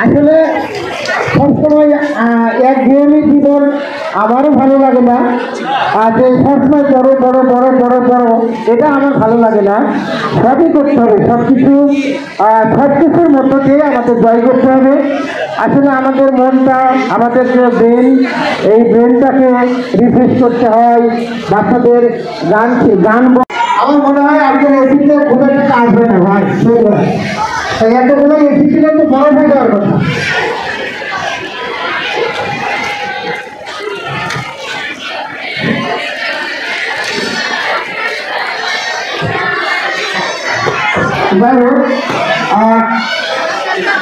আসলে সবসময় একঘেয়েমি জীবন আমারও ভালো লাগে না, আর যে সবসময় বড় বড় বড় বড় বড় এটা আমার ভালো লাগে না। সবই করতে হবে, সবকিছুর মধ্য দিয়ে আমাদের জয় করতে হবে। আসলে আমাদের মনটা, আমাদের যে ব্রেন, এই ব্রেনটাকে রিফ্রেশ করতে হয়। বাচ্চাদের গান আমার মনে হয় আপনার এসিতে খুব একটা আসবে না ভাই, এতগুলো এসি ছিল তো বড় হয়ে যাওয়ার কথা। যাই হোক,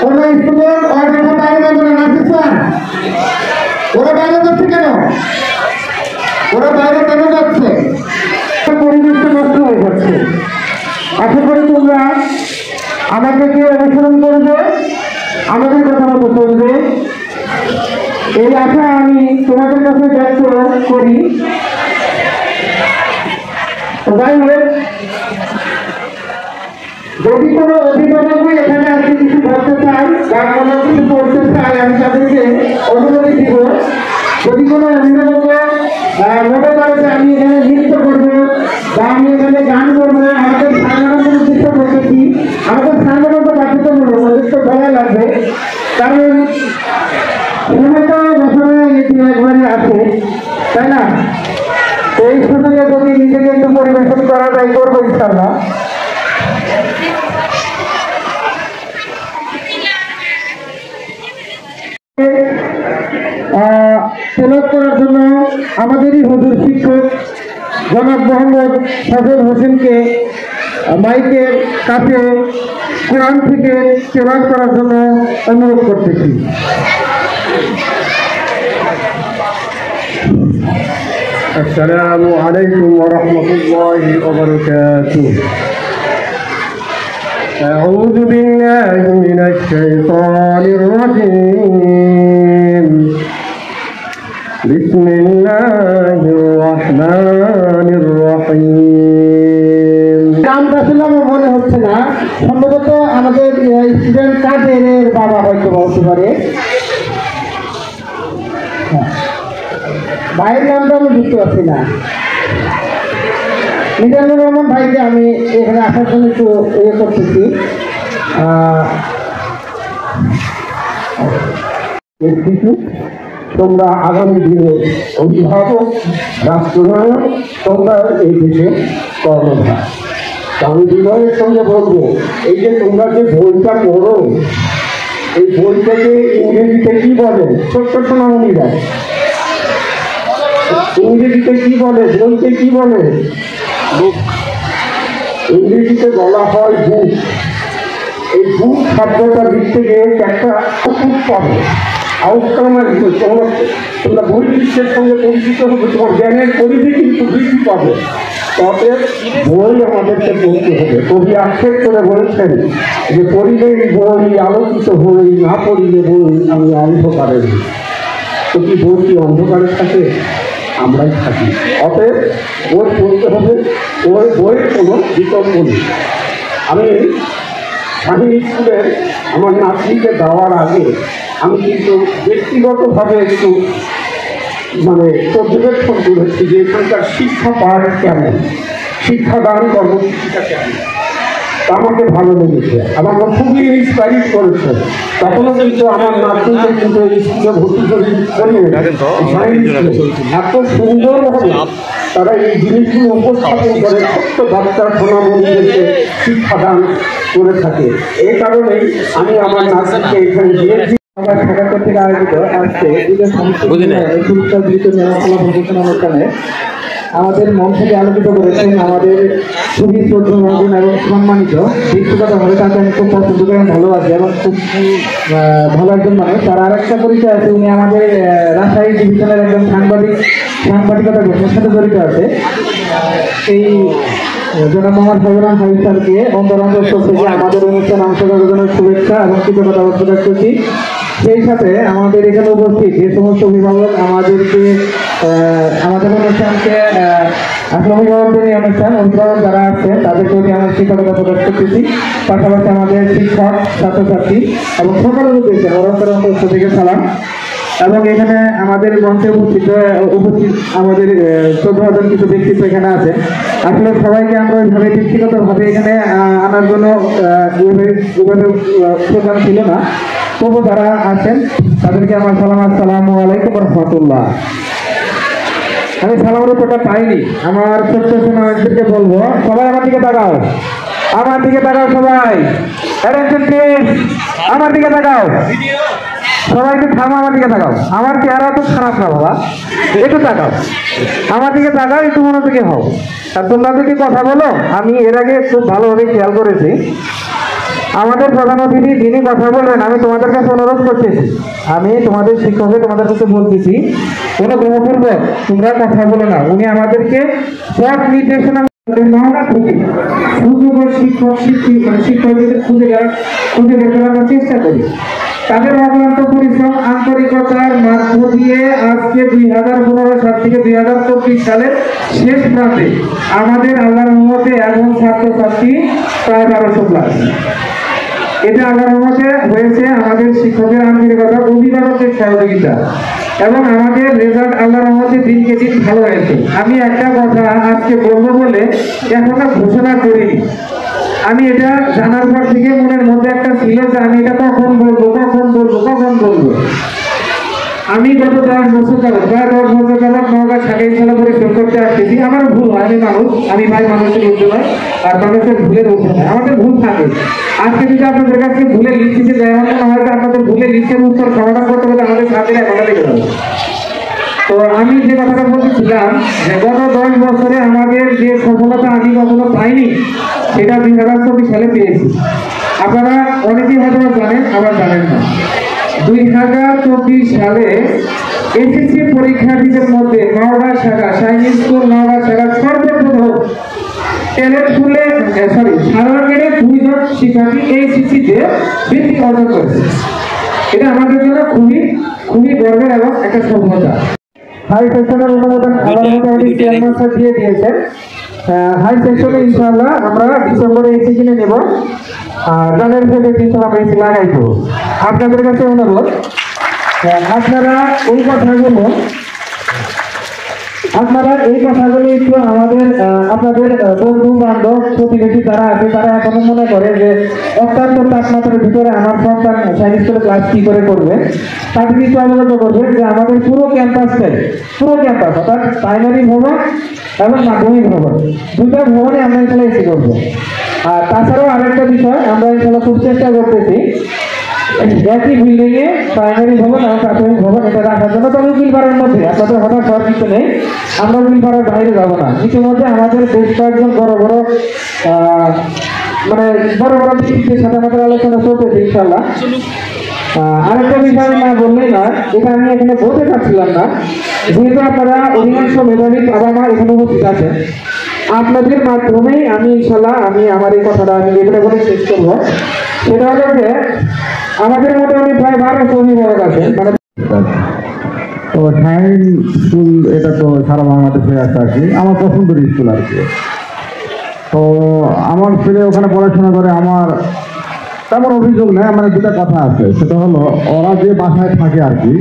কোন স্কুলের অর্ডার বাইরে যাবে না স্যার? ওরা বাইরে যাচ্ছে কেন? ওরা বাইরে কেন যাচ্ছে? পরিবেশটা নষ্ট হয়ে যাচ্ছে। আশা করি তোমরা আমাদেরকে অনুসরণ করবে, আমাদের কথা মতো চলবে, এই আশা আমি তোমাদের কাছে ব্যক্ত করি। যাই হোক, যদি কোনো অভিভাবক এখানে আজকে কিছু করতে চাই বা কোনো কিছু করতে চাই, আমি তাদেরকে অনুমতি দিব। যদি কোনো অভিভাবক মনে করে যে আমি এখানে নৃত্য করবো বা আমি এখানে গান করবো, আমাদের সাধারণত উদ্দেশ্য করতেছি, আমাদের সাধারণত বাধ্যতামূলক, ওদের তো বলা লাগবে, কারণ সময়টা বছরে একবারে আছে, তাই না? এই সুযোগে যদি নিজেকে একটু পরিবেশন করা যায়, করবো ইনশাল্লাহ। তেলাওয়াত করার জন্য আমাদেরই হুজুর শিক্ষক জনাব মোহাম্মদ ফজল হোসেনকে মাইকের কাছে কোরআন থেকে তেলাওয়াত করার জন্য অনুরোধ করতেছি। আসসালামু আলাইকুম ওয়া রাহমাতুল্লাহি ওয়া বারাকাতুহু। أعوذ بالله من الشيطان الرجيم بسم الله الرحمن الرحيم নামটা শুনলাম মনে হচ্ছে না, সম্ভবত আমাদের স্টুডেন্ট কাদেরের বাবা হয়তো বলতে পারে। ভাইয়ের নামটা আমি বুঝতে পারছি না। মিজানুর রহমান ভাইকে আমি এখানে আসার জন্য একটু ইয়ে করতেছি। তোমরা আগামী দিনে অভিভাবক, রাষ্ট্রনায়ক, তোমরা এই দেশে কর্মধার। আমি বিনয়ের সঙ্গে বলবো, এই যে তোমরা যে বইটা পড়ো, এই বইটাকে ইংরেজিতে কি বলে? ছোট্ট সোনামণিরা, ইংরেজিতে কি বলে? বইতে কি বলে? বুক। ইংরেজিতে বলা হয় বুক। এই বুক শব্দটা লিখতে গিয়ে একটা খুব পড়ে আউটকামের, তোমরা বই বিশ্বের সঙ্গে পরিচিত হবে, তোমার জ্ঞানের পরিধি কিন্তু বৃদ্ধি পাবে। তবে বই আমাদেরকে পড়তে হবে। কবি আক্ষেপ করে বলেছেন যে পড়িলেই বই আলোকিত হই, না পড়িলে বই আমি অন্ধকারের। তো কি বই কি অন্ধকারের থাকে? আমরাই থাকি। অতএব বই পড়তে হবে, ওই বইয়ের কোনো বিকল্প নেই। আমি শাহীন স্কুলের আমার নাতনিকে দেওয়ার আগে আমি কিন্তু ব্যক্তিগতভাবে একটু পর্যবেক্ষণ করেছি যে এখানকার শিক্ষা পাঠ কেমন, শিক্ষাদান কর্মসূচিটা কেমন। আমাকে ভালো লেগেছে, আমাকে খুবই ইন্সপায়ার করেছে। তখনও কিন্তু আমার নাতনিকে কিন্তু এই স্কুলে ভর্তি করিয়ে এত সুন্দরভাবে তারা এই জিনিসগুলো উপস্থাপন করে ছোট্ট বাচ্চার সোনামণিদেরকে শিক্ষাদান করে থাকে। এই কারণেই আমি আমার নাতনিকে এখানে দিয়েছি। আমার ঢাকা থেকে আয়োজিত আজকে অনুষ্ঠানে আমাদের মন থেকে আলোচিত করেছেন আমাদের খুবই শ্রদ্ধাভাজন এবং সম্মানিত, ব্যক্তিগতভাবে তাকে আমি খুব পছন্দ করি, ভালোবাসি এবং খুব ভালো একজন মানুষ। তার আর একটা পরিচয় আছে, উনি আমাদের রাজশাহী ডিভিশনের একজন সাংবাদিকতা ঘটনার সাথে জড়িত আছে। এই জনাব মোহাম্মদ ফজলান হাবিব স্যারকে অন্তরঙ্গ থেকে আমাদের অনুষ্ঠানে অংশগ্রহণের শুভেচ্ছা এবং কৃতজ্ঞতা প্রকাশ করছি। সেই সাথে আমাদের এখানে উপস্থিত যে সমস্ত অভিভাবক আমাদের অনুষ্ঠানকে আসলে অভিভাবকদের এই অনুষ্ঠান, অভিভাবক যারা আছেন তাদের প্রতি আমার কৃতজ্ঞতা প্রকাশ করতেছি। পাশাপাশি আমাদের শিক্ষক, ছাত্রছাত্রী এবং সকলের উদ্দেশ্যে অন্তর থেকে সালাম। এবং এখানে আমাদের মঞ্চে উপস্থিত আমাদের 14 জন কিছু ব্যক্তিত্ব এখানে আছে। আসলে সবাইকে আমরা ওইভাবে ব্যক্তিগতভাবে এখানে আনার জন্য প্রোগ্রাম ছিল না, তবু যারা আছেন তাদেরকে আমার সালাম, আসসালামু আলাইকুম রহমতুল্লাহ। আমি সালামের উপরটা পাইনি, আমার ছোট্ট সোনাদেরকে বলবো সবাই আমার দিকে তাকাও, আমার দিকে তাকাও সবাই, আমার দিকে তাকাও সবাই, একটু থামো, আমার দিকে তাকাও। আমার চেহারা তো খারাপ না বাবা, একটু তাকাও, আমার দিকে তাকাও, একটু মনোযোগী হও। আর তোমরা যদি কথা বলো, আমি এর আগে খুব ভালোভাবে খেয়াল করেছি, আমাদের প্রধান অতিথি যিনি কথা বলবেন, আমি তোমাদের কাছে অনুরোধ করতেছি, আমি তোমাদের শিক্ষকে তোমাদের কাছে বলতেছি, কোনো গণপূর্বক তোমরা কথা বলো না। উনি আমাদেরকে সব নির্দেশনা সুযোগ শিক্ষকদের খুঁজে বের করার চেষ্টা করি। তাদের অক্লান্ত পরিশ্রম, আন্তরিকতার মধ্য দিয়ে আজকে 2015 সাল থেকে 2024 সালের শেষ প্রান্তে আমাদের আল্লাহর রহমতে এখন ছাত্রছাত্রী প্রায় 1200+। এটা আল্লাহর রহমতে হয়েছে আমাদের শিক্ষকের আন্তরিকতা, অভিভাবকের সহযোগিতা এবং আমাদের রেজাল্ট আল্লাহর রহমতে দিনকে দিন ভালো হয়েছে। আমি একটা কথা আজকে বলবো বলে এখনো ঘোষণা করিনি, আমি এটা জানার পর থেকে মনের মধ্যে একটা ছিল যে আমি এটা কখন বলবো। আমি গত 10 বছর যাবত, প্রায় 10 বছর যাবত নওগাঁ শাখা ইনশাআল্লাহ পরিশ্রম করতে আসতেছি। আমার ভুল হয়, আমি মানুষ, আমি ভাই মানুষের উদ্যোগ নয়, আর মানুষের ভুলের উদ্যোগ নয়, আমাদের ভুল থাকে। আজকে যদি আপনাদের কাছে ভুলের লিস্ট দিতে যায়, আমার মনে হয় যে আপনাদের ভুলের লিস্টের উত্তর সমাধান করতে গেলে আমাদের সাথে একটা লেগে যাবে। তো আমি যে কথাটা বলতেছিলাম যে গত 10 বছরে আমাদের যে সফলতা আমি কখনো পাইনি, সেটা 2024 সালে পেয়েছি। আপনারা অনেকেই হয়তো জানেন, আবার জানেন না। 2024 সালে এসএসসি পরীক্ষার্থীদের মধ্যে নওগাঁ শাখা, শাহীন স্কুল নওগাঁ শাখা সর্বপ্রথম সাধারণ গ্রেডে 2 জন শিক্ষার্থী এইচএসসিতে বৃত্তি অর্জন করেছে। এটা আমাদের জন্য খুবই গর্বের এবং একটা সফলতা। হাই সেকশনের অনুমোদন দিয়ে দিয়েছেন। হাই সেকশনে ইনশাআল্লাহ আমরা ডিসেম্বরে এসি কিনে নেব, গানের ফেলে কিন্তু আমরা এসি লাগাইব। আপনাদের কাছে অনুরোধ, আপনারা এই কথাগুলো একটু আমাদের আপনাদের বন্ধু বান্ধব প্রতিবেশী যারা আছে, তারা এখনো মনে করে যে অত্যন্ত তাপমাত্রার ভিতরে আমার সন্তান শাহীন স্কুলে ক্লাস কি করে করবে, তাদের একটু অবগত করবেন যে আমাদের পুরো ক্যাম্পাস অর্থাৎ প্রাইমারি ভবন এবং মাধ্যমিক ভবন, 2টা ভবনে আমরা ইনশাআল্লাহ এসি করবো। আর তাছাড়াও আরেকটা বিষয়, আমরা ইনশাআল্লাহ খুব চেষ্টা করতেছি একই বিল্ডিং এ প্রাইমারি ভবন এবং প্রাথমিক ভবন এটা রাখার জন্য। তবে বিলপাড়ার মধ্যে, আপনাদের হঠাৎ হওয়ার কিছু নেই, আমরা বিলপাড়ার বাইরে যাবো না। ইতিমধ্যে আমাদের বেশ কয়েকজন বড় ব্যক্তিদের সাথে আমাদের আলোচনা চলতেছে ইনশাআল্লাহ। আরেকটা বিষয় না বললেই নয়, এটা আমি এখানে বলতে চাচ্ছিলাম না, যেহেতু আপনারা অধিকাংশ মেধাবী বাবা মা এখানে উপস্থিত আছেন, আপনাদের মাধ্যমেই আমি ইনশাআল্লাহ আমার এই কথাটা আমি এখানে বলে শেষ করবো। সেটা হলো যে আমাদের মোটামুটি প্রায় 1200 অভিভাবক আছেন। তো শাহীন স্কুল এটা তো সারা বাংলাদেশে আছে আর কি, আমার পছন্দের স্কুল আর কি। তো আমার ছেলে ওখানে পড়াশোনা করে, আমার তেমন অভিযোগ নেই। মানে 2টা কথা আছে, সেটা হলো ওরা যে বাসায় থাকে আর কি,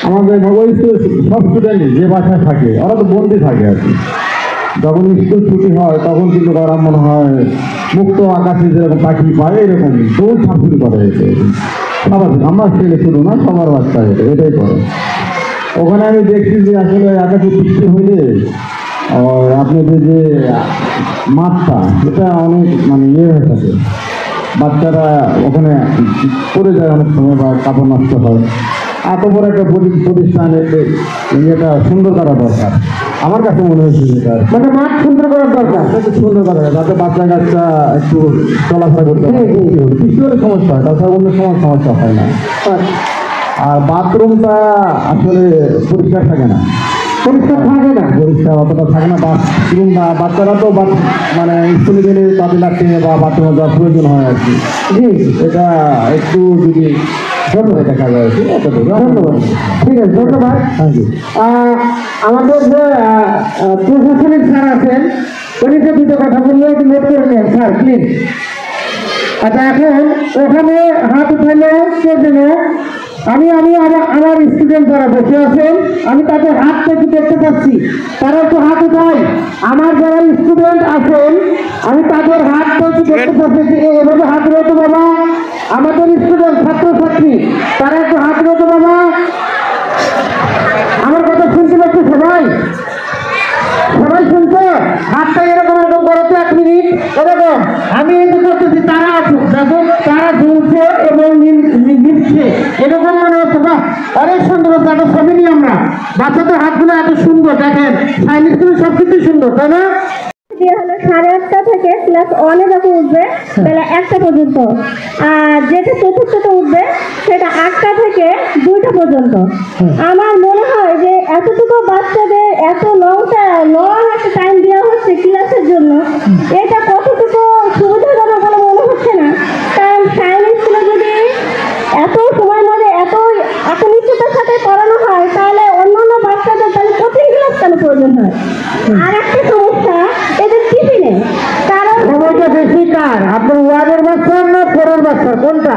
আমাদের ওই সব স্টুডেন্টই যে বাসায় থাকে ওরা তো বন্দি থাকে আর কি। যখন স্কুল ছুটি হয় তখন কিন্তু ওরা মনে হয় মুক্ত আকাশে যেরকম পাখি পায় এরকম দৌড় ছাড়ছুড়ি করে। স্বাভাবিক, আমার ছেলে শুধু না, সবার বাচ্চা এটাই করে। ওখানে আমি দেখছি যে আসলে আকাশে বৃষ্টি হইলে আপনাদের যে মাঠটা এটা অনেক হয়ে থাকে, বাচ্চারা ওখানে পড়ে যায় অনেক সময় বা কাপড় নষ্ট হয়। এত বড় একটা প্রতিষ্ঠান, এটা সুন্দর করা দরকার। আমার কাছে মনে হয়েছে যেটা মাঠ সুন্দর করার দরকার, একটু সুন্দর করা যায় যাতে বাচ্চা কাচ্চা একটু চলাফেরা করতে পারে। কিছু সমস্যা হয়, তাছাড়া অন্য সমস্যা হয় না। আর বাথরুমটা আসলে পরিষ্কার থাকে না, পরিষ্কার অতটা থাকে না। বাথরুম বাচ্চারা তো স্কুলে গেলে তাদের লাগতে বা বাথরুমে যাওয়ার প্রয়োজন হয় আর কি। এটা একটু যদি ধন্যবাদ, দেখা যাচ্ছে ধন্যবাদ। ঠিক আছে, ধন্যবাদ। আমাদের যে প্রশাসনিক স্যার আছেন উনি যে দুটো কথা বললে একটু নোট করে নেন স্যার প্লিজ। আচ্ছা, এখন ওখানে হাত উঠালে কে যেন আমার স্টুডেন্ট যারা বসে আছেন আমি তাদের হাতটা একটু দেখতে পাচ্ছি, তারা একটু হাত উঠাই। আমার যারা স্টুডেন্ট আছেন আমি তাদের হাতটা একটু দেখতে পাচ্ছি, এভাবে হাত রয়েছে বাবা। আমাদের স্টুডেন্ট ছাত্রছাত্রী তারা একটু হাত রয়েছে বাবা। আমার কথা শুনতে পাচ্ছি সবাই? সবাই শুনছো? হাতটা এরকম এরকম করো তো 1 মিনিট এরকম। আমি কিন্তু করতেছি, তারা আসুক, দেখো তারা ঝুলছে এবং নিচ্ছে এরকম মনে হচ্ছে। বাহ, অনেক সুন্দর হচ্ছে। এত ছবি নিই আমরা, বাচ্চাদের হাতগুলো এত সুন্দর, দেখেন সাইনিস গুলো সবকিছু সুন্দর, তাই না? হলো 8:30 থেকে ক্লাস 1 যখন উঠবে বেলা 1টা পর্যন্ত, আর যেটা চতুর্থতে উঠবে সেটা 8টা থেকে 2টা পর্যন্ত। আমার মনে হয় যে এতটুকু বাচ্চাদের এত লং একটা টাইম দেওয়া হচ্ছে ক্লাসের জন্য, এটা কতটুকু সুবিধাজনক বলে মনে হচ্ছে না। কারণ সায়েন্স স্কুলে যদি এত সময়ের মধ্যে এত একনিষ্ঠতার সাথে পড়ানো হয় তাহলে অন্যান্য বাচ্চাদের তাহলে কোচিং ক্লাস কেন প্রয়োজন হয়? আর একটা সমস্যা এদের টিফিনে, কারণ সময়টা বেশি কার? আপনার ওয়ার্ডের বাচ্চা না ফোরের বাচ্চা, কোনটা?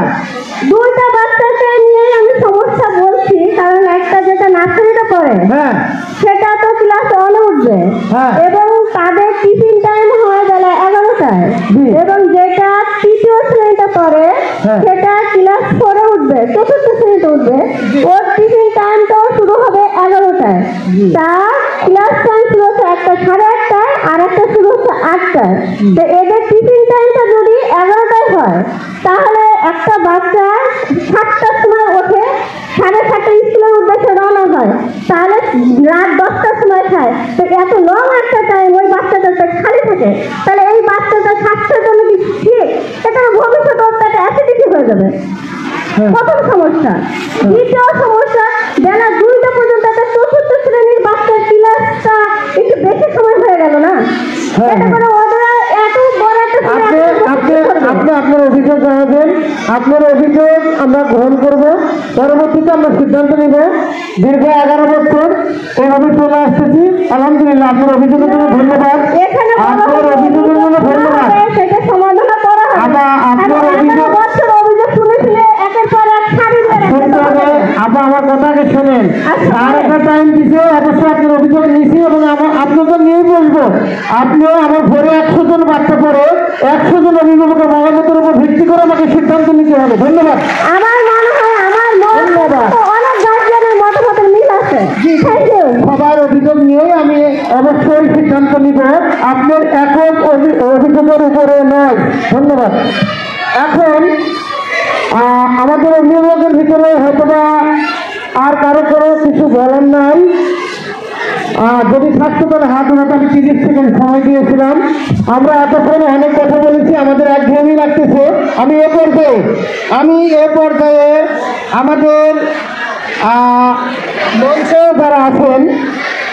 2টা বাচ্চাকে নিয়ে আমি সমস্যা বলছি। কারণ একটা যেটা নার্সারিতে পড়ে সেটা তো ক্লাস 1 উঠবে এবং তাদের টিফিন টাইম হয় বেলা 11টায়, এবং যেটা তৃতীয় শ্রেণীতে পড়ে সেটা ক্লাস 4 উঠবে, চতুর্থ শ্রেণীতে উঠবে, ওর টিফিন টাইমটাও শুরু হবে 11টায়। তার ক্লাস টাইম শুরু হচ্ছে 1:30টায় আর একটা শুরু হচ্ছে 8টায়। তো এদের টিফিন টাইমটা যদি 11টায় হয় তাহলে একটা বাচ্চা 7টার সময় ওঠে, 7:30টায় স্কুলের উদ্দেশ্যে রওনা হয়, তাহলে রাত 10টার সময় খায়। তো এত লং একটা টাইম ওই বাচ্চাটার খালি থাকে, তাহলে এই বাচ্চাটা স্বাস্থ্যের জন্য কি ঠিক? এটা ভবিষ্যতে ওর পেটে অ্যাসিডিটি হয়ে যাবে, প্রথম সমস্যা। দ্বিতীয় সমস্যা, বেলা 2টা পর্যন্ত একটা চতুর্থ শ্রেণীর বাচ্চার ক্লাসটা একটু বেশি সময় হয়ে গেল না? এটা করে ওরা এত বড় একটা আপনার অভিযোগ জানাবেন, আপনার অভিযোগ আমরা গ্রহণ করব, পরবর্তীতে আমরা সিদ্ধান্ত নিব। দীর্ঘ 11 বছর এইভাবে চলে আসতেছি, আলহামদুলিল্লাহ। আপনার অভিযোগের জন্য ধন্যবাদ, আপনার অভিযোগের জন্য ধন্যবাদ। সেটা সমাধান করা হবে। আপনার অভিযোগ শুনে একের পর এক শুনতে হবে। আমার কথাকে শোনেন, আর একটা টাইম দিছে, অবশ্যই আপনার অভিযোগ নিয়েছি এবং আপনাকে নিয়েই বলবো। আপনিও আমার ঘরে 100 জন বাচ্চা পড়ে 100 জন অভিভাবকের মতামতের উপর ভিত্তি করে আমাকে সিদ্ধান্ত নিতে হবে। ধন্যবাদ। আমার মনে হয় অনেক গার্জিয়ানের মতামতের মিল আছে। সবার অভিযোগ নিয়েই আমি অবশ্যই সিদ্ধান্ত নিব, আপনার একক অভিযোগের উপরে নয়। ধন্যবাদ। এখন আমাদের অভিভাবকের ভিতরে হয়তোবা আর কারো কিছু বলার নাই। যদি থাকতো তাহলে হাত উঠাতে আমি 30 সেকেন্ড সময় দিয়েছিলাম। আমরা এতক্ষণ অনেক কথা বলেছি, আমাদের একঘেয়েমি লাগতেছে। আমি এ পর্যায়ে আমাদের মঞ্চে যারা আছেন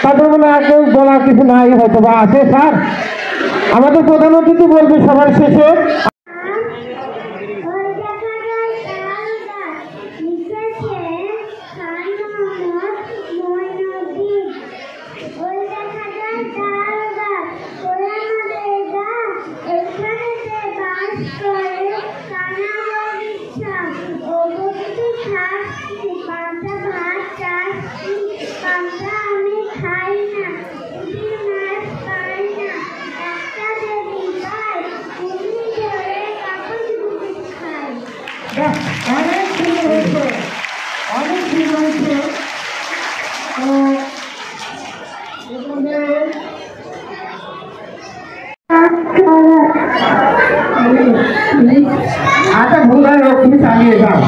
তাদের মনে আর কেউ বলার কিছু নাই, হয়তো বা আছে। স্যার, আমাদের প্রধান অতিথি বলবে সবার শেষে। অনেক সুন্দর হয়েছে, অনেক সুন্দর হয়েছে। আচ্ছা, ভুল হয় তুমি চালিয়ে যাও।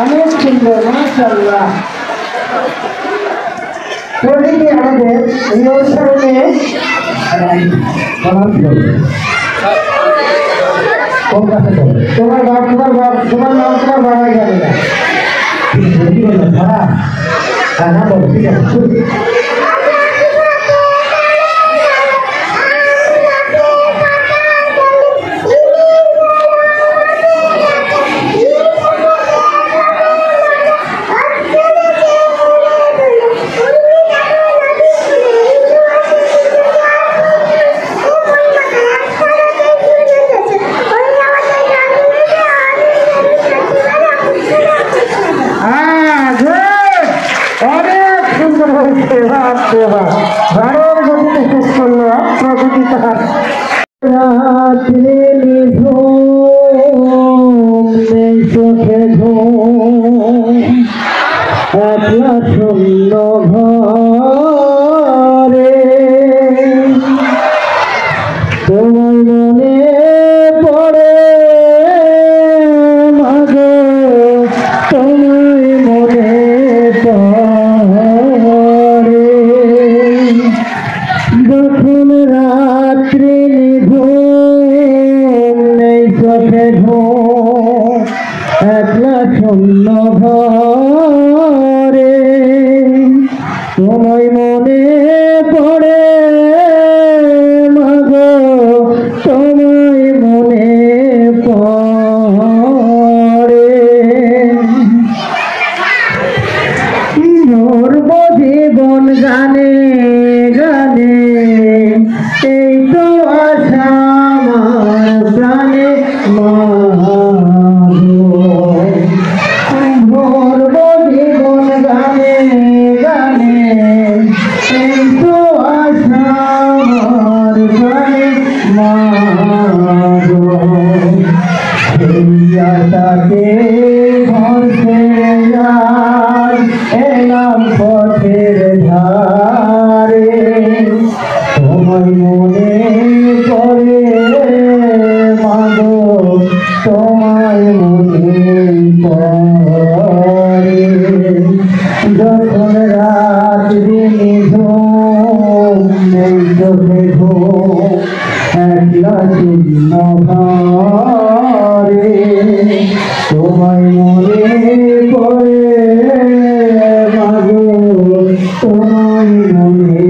অনেক সুন্দর, মাশাআল্লাহ। প্রতিটি আমাদের এই অনুষ্ঠানে তোমার নাম তোমার বাবাই যাবে না, না বলো, ঠিক আছে। ঘরের গতিতে শেষ করলো প্রকৃতি তাহার চোখে একলা শূন্য ঘরে তোমার মনে পড়ে মাগো, তোমার মনে পড়ে যখন রাত্রি নিঝুম নেই চোখে ঘুম একলা শূন্য ঘরে তোমায় মনে পড়ে মাগো, তোমায় মনে পড়ে ধর্ম জীবন গানে গানে এই তো আশা আমার প্রাণে ধর্ম জীবন গানে গানে এই তো আশা আমার প্রাণে সেই আশাকে ভরসে এলাম পথের ধারে তোমায় মনে পড়ে মাগো, তোমায় মনে পড়ে যখন রাত্রি নিঝুম নেই চোখে ঘুম একলা শূন্য ঘরে তোমায় মনে পড়ে মাগো, তোমায় মনে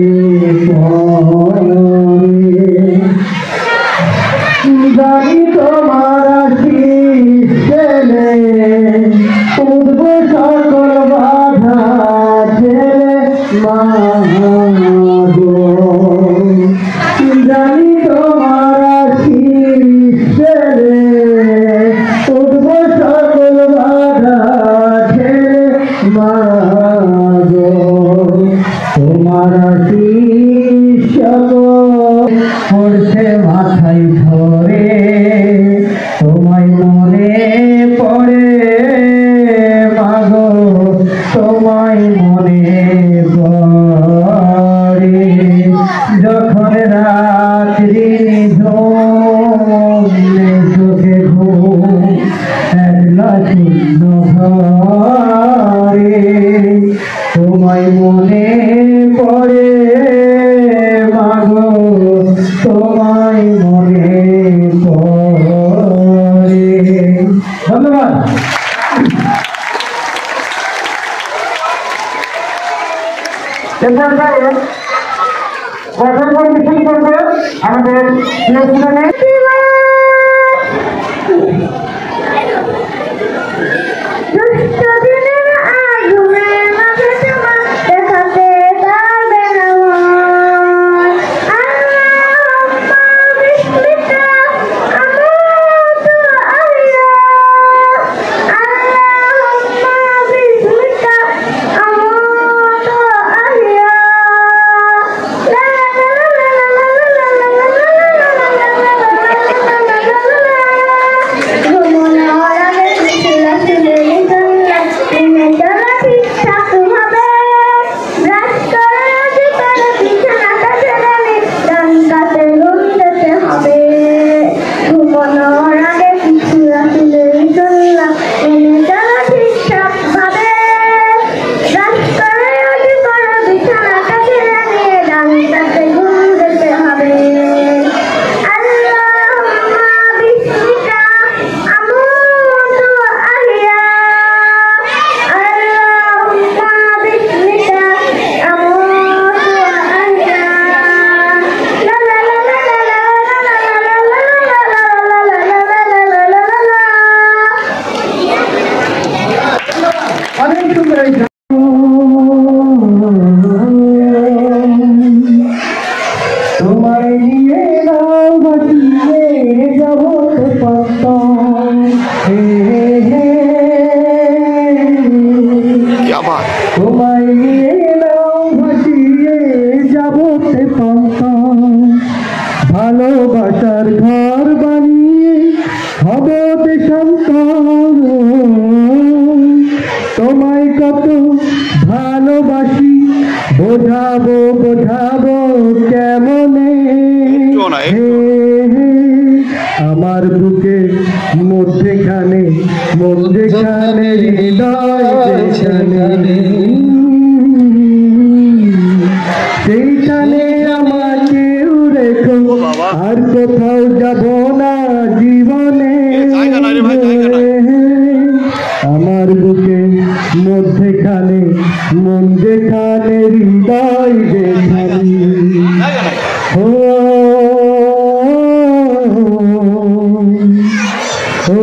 পড়ে জানি তোমার আশিস ছেলে উঠব সকল বাধা ছেলে মাগো, জানি তোমার আশিস ছেলে উঠব সকল বাধা ছেলে মাগো, তোমার আশিস পড়ছে মাথায় ধরে তোমায় মনে পড়ে মাগো, তোমায় মনে পড়ে যখন রাত্রি নিঝুম চোখে ঘুম একলা শূন্য ঘরে তোমায় মনে পড়ে মাগো, তোমায় মনে পড়ে। ধন্যবাদ। গঠন পরিবেশন করবে আমাদের যেখানে মন যেখানে হৃদয় যেখানে সেইখানে আমাকে রেখো আর কোথাও যাব না জীবনে আমার বুকে মধ্যেখানে মন যেখানে হৃদয় যেখানে ও ও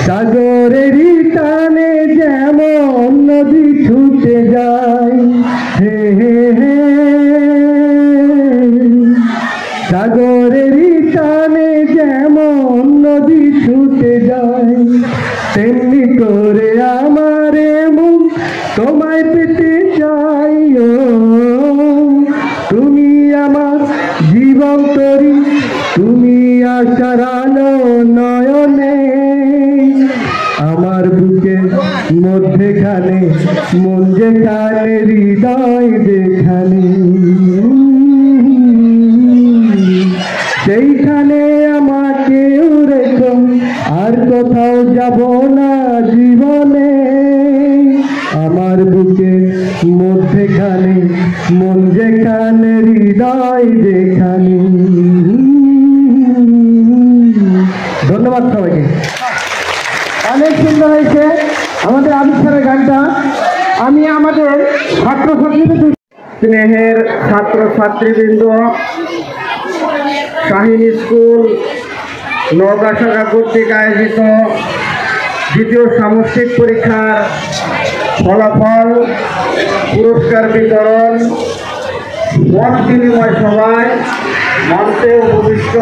সাগরেরই টানে যেমন নদী ছুটে যায় হে হে হে সাগরেরই টানে যেমন নদী ছুটে যায় তেমনি করে আমার মুখ তোমায় পেতে চাই ও তুমি আমার জীবন তরি তুমি আশার আলো নয়নে আমার বুকে মধ্যেখানে মন যেখানে হৃদয় যেখানে সেইখানে আমাকে রেখো আর কোথাও যাব না জীবনে আমার বুকে মধ্যেখানে মন যেখানে হৃদয় যেখানে। ধন্যবাদ সবাইকে। অনেক সুন্দর হয়েছে আমাদের আবিদ স্যারের গানটা। আমি আমাদের ছাত্রছাত্রীদের স্নেহের ছাত্রছাত্রীবৃন্দ, শাহীন স্কুল নওগাঁ শাখা কর্তৃক আয়োজিত দ্বিতীয় সামষ্টিক পরীক্ষার ফলাফল, পুরস্কার বিতরণ, মত বিনিময় সভায় মঞ্চে উপবিষ্ট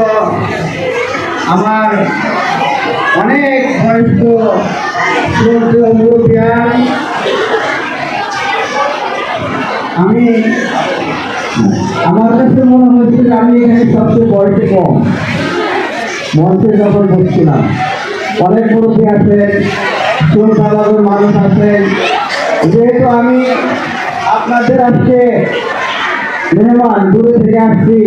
আমার অনেক বয়স্ক শ্রদ্ধেয় মুরব্বিয়ান, আমার কাছে মনে হচ্ছে যে আমি এখানে সবচেয়ে বয়সে কম মঞ্চে যখন বসছিলাম। অনেক মুরব্বী আছেন, সুলতানগর মানুষ আছেন। যেহেতু আমি আপনাদের আজকে মেহমান, দূরে থেকে আসছি,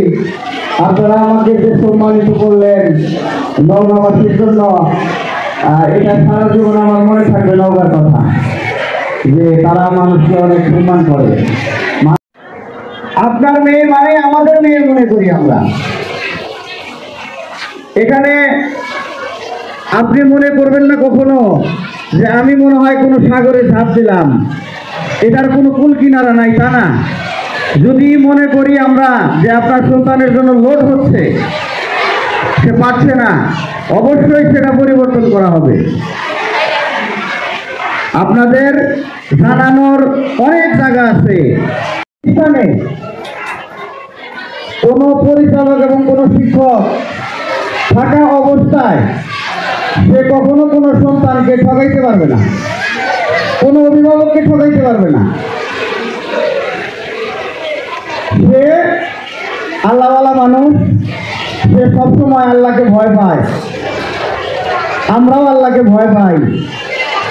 আপনারা আমাকে যে সম্মানিত করলেন নওগাঁবাসীর জন্য, এটা সারা জীবন আমার মনে থাকবে নওগাঁর কথা, যে তারা মানুষকে অনেক সম্মান করে। আপনার মেয়ে মানে আমাদের মেয়ে মনে করি আমরা। এখানে আপনি মনে করবেন না কখনো যে আমি মনে হয় কোনো সাগরে ঝাঁপ দিলাম, এটার কোনো কুল কিনারা নাই, তা না। যদি মনে করি আমরা যে আপনার সন্তানের জন্য লোড হচ্ছে, সে পারছে না, অবশ্যই সেটা পরিবর্তন করা হবে। আপনাদের জানানোর অনেক জায়গা আছে। এখানে কোনো পরিচালক এবং কোনো শিক্ষক থাকা অবস্থায় সে কখনো কোনো সন্তানকে ঠকাইতে পারবে না, কোনো অভিভাবককে ঠকাইতে পারবে না। সে আল্লাহওয়ালা মানুষ, সে সবসময় আল্লাহকে ভয় পায়, আমরাও আল্লাহকে ভয় পাই।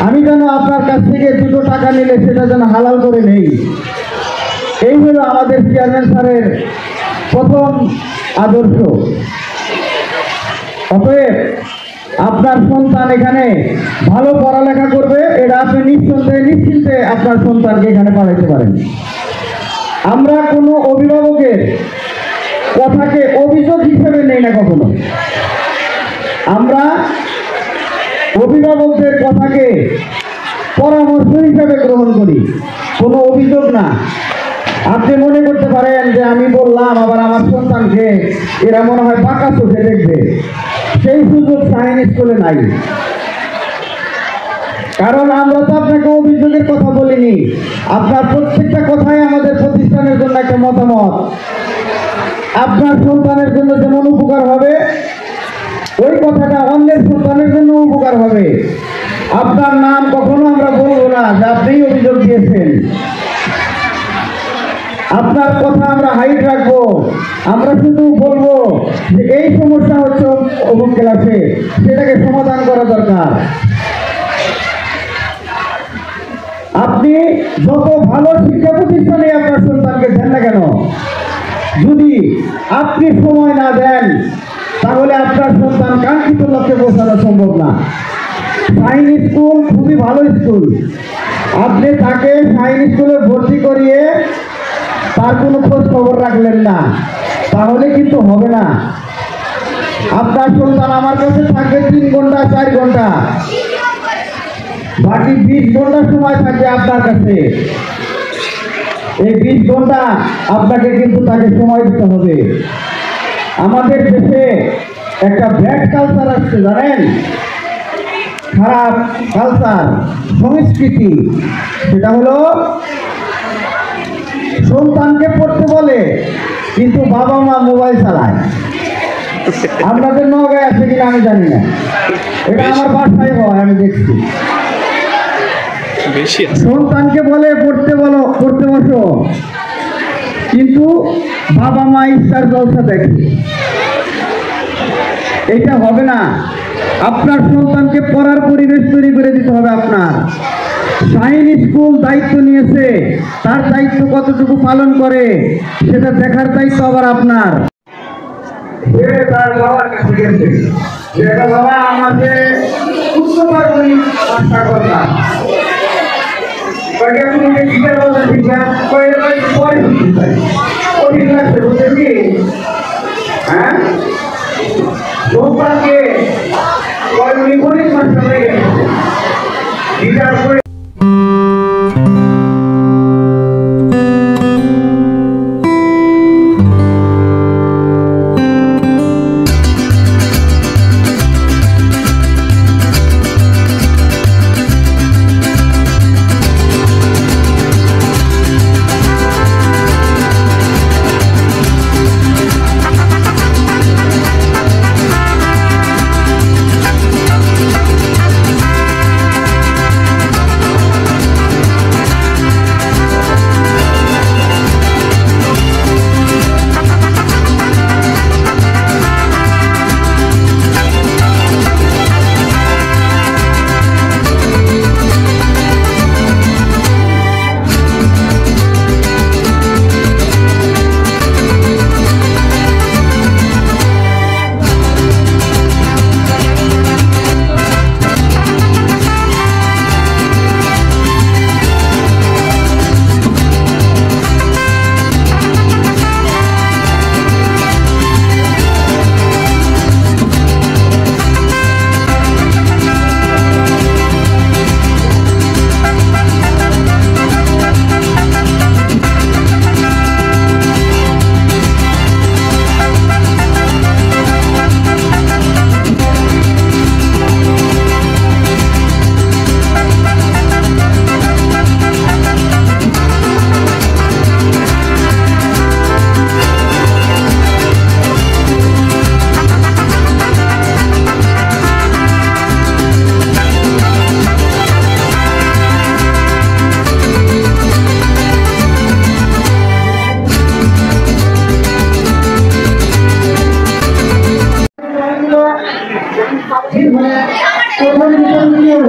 আমি যেন আপনার কাছ থেকে 2 টাকা নিলে সেটা যেন হালাল করে নেই, এই হলো আমাদের চেয়ারম্যান স্যারের প্রথম আদর্শ। অতএব আপনার সন্তান এখানে ভালো পড়ালেখা করবে, এটা আপনি নিঃসন্দেহে নিশ্চিন্তে আপনার সন্তানকে এখানে পাঠাতে পারেন। আমরা কোনো অভিভাবকের কথাকে অভিযোগ হিসেবে নেই না কখনো, আমরা অভিভাবকদের কথাকে পরামর্শ হিসেবে গ্রহণ করি, কোনো অভিযোগ না। আপনি মনে করতে পারেন যে আমি বললাম আবার আমার সন্তানকে এরা মনে হয় বাঁকা চোখে দেখবে, সেই সুযোগ শাহীন স্কুলে নাই। কারণ আমরা তো আপনাকে অভিযোগের কথা বলিনি, আপনার প্রত্যেকটা কথাই আমাদের প্রতিষ্ঠানের জন্য একটা মতামত। আপনার সন্তানের জন্য যেমন উপকার হবে, ওই কথাটা অন্যের সন্তানের জন্য উপকার হবে। আপনার নাম কখনো আমরা বলবো না যে আপনি অভিযোগ দিয়েছেন, আপনার কথা আমরা হাইট রাখবো। আমরা শুধু বলবো যে এই সমস্যা হচ্ছে অমুক ক্লাসে, সেটাকে সমাধান করা দরকার। আপনি যত ভালো শিক্ষা প্রতিষ্ঠানে আপনার সন্তানকে দেন না কেন, যদি আপনি সময় না দেন তাহলে আপনার সন্তান কাঙ্ক্ষিত লক্ষ্যে পৌঁছানো সম্ভব না। শাইন স্কুল খুবই ভালো স্কুল, আপনি তাকে শাইন স্কুলে ভর্তি করিয়ে তার কোনো খোঁজ খবর রাখলেন না, তাহলে কিন্তু হবে না। আপনার সন্তান আমার কাছে থাকবে 3 ঘন্টা 4 ঘন্টা, বাকি 20 ঘন্টা সময় থাকবে আপনার কাছে। এই 20 ঘন্টা আপনাকে কিন্তু তাকে সময় দিতে হবে। আমাদের দেশে একটা ব্যাড কালচার আসছে, জানেন, খারাপ কালচার, সংস্কৃতি। সেটা হলো সন্তানকে পড়তে বলে কিন্তু বাবা মা মোবাইল চালায়। আপনাদের নগায় আছে কিনা আমি জানি না, এটা আমার বাসায় হয়, আমি দেখছি। সন্তানকে বলে পড়তে বসো, কিন্তু বাবা মা ইচ্ছার জলসা দেখে। এটা হবে না। আপনার সন্তানকে পড়ার পরিবেশ তৈরি করে দিতে হবে আপনার। শাইন স্কুল দায়িত্ব নিয়েছে, তার দায়িত্ব কতটুকু পালন করে সেটা দেখার দায়িত্ব আবার আপনার। তার বাবার কাছে গেছে, যেটা বাবা আমাকে উচ্চতর চেষ্টা করলাম, হ্যাঁ সন্তানকে গণিত মাস্টার হয়ে গেছে গিটার করে।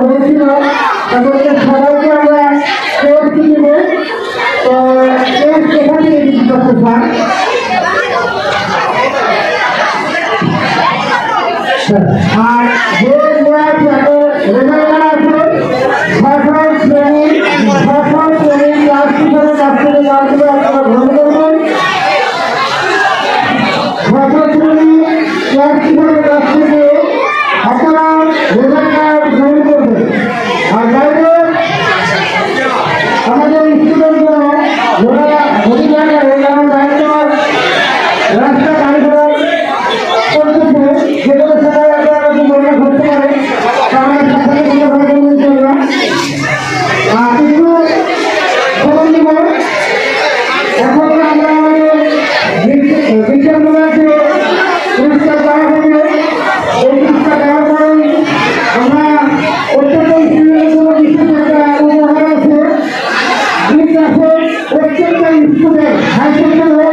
হয়েছিল তাদেরকে সবাইকে আমরা কেউ দিব, তো কেউ সেখান থেকে কিছু করতে চান। আর যে রেজাল্ট আছে সকল শ্রেণী ক্লাস টিচারের কাছ থেকে যাওয়াগুলো আপনারা গ্রহণ করবেন। সকল শ্রেণী ক্লাস টিচারের কাছ থেকে আপনারা রেজাল্ট গ্রহণ করবেন। আর বাইরে আমাদের স্টুডেন্টরা যারা অধিকার যেমন দায়িত্ব রাস্তা গাড়ি ঘোড়া করতেছে, যেগুলো সেটা আপনারা মনে করতে পারে আমরা সাথে চলবে। আর কিন্তু খবর নিব, এখন আমরা আমাদের বিজ্ঞানগুলোকে পুরস্কার দেওয়া হবে। এই পুরস্কার দেওয়ার পরে আমরা অত্যন্ত স্কুলের জন্য বিশেষ একটা উপহার আছে। প্রত্যেকটা স্কুলে হাই সেকেন্ডারি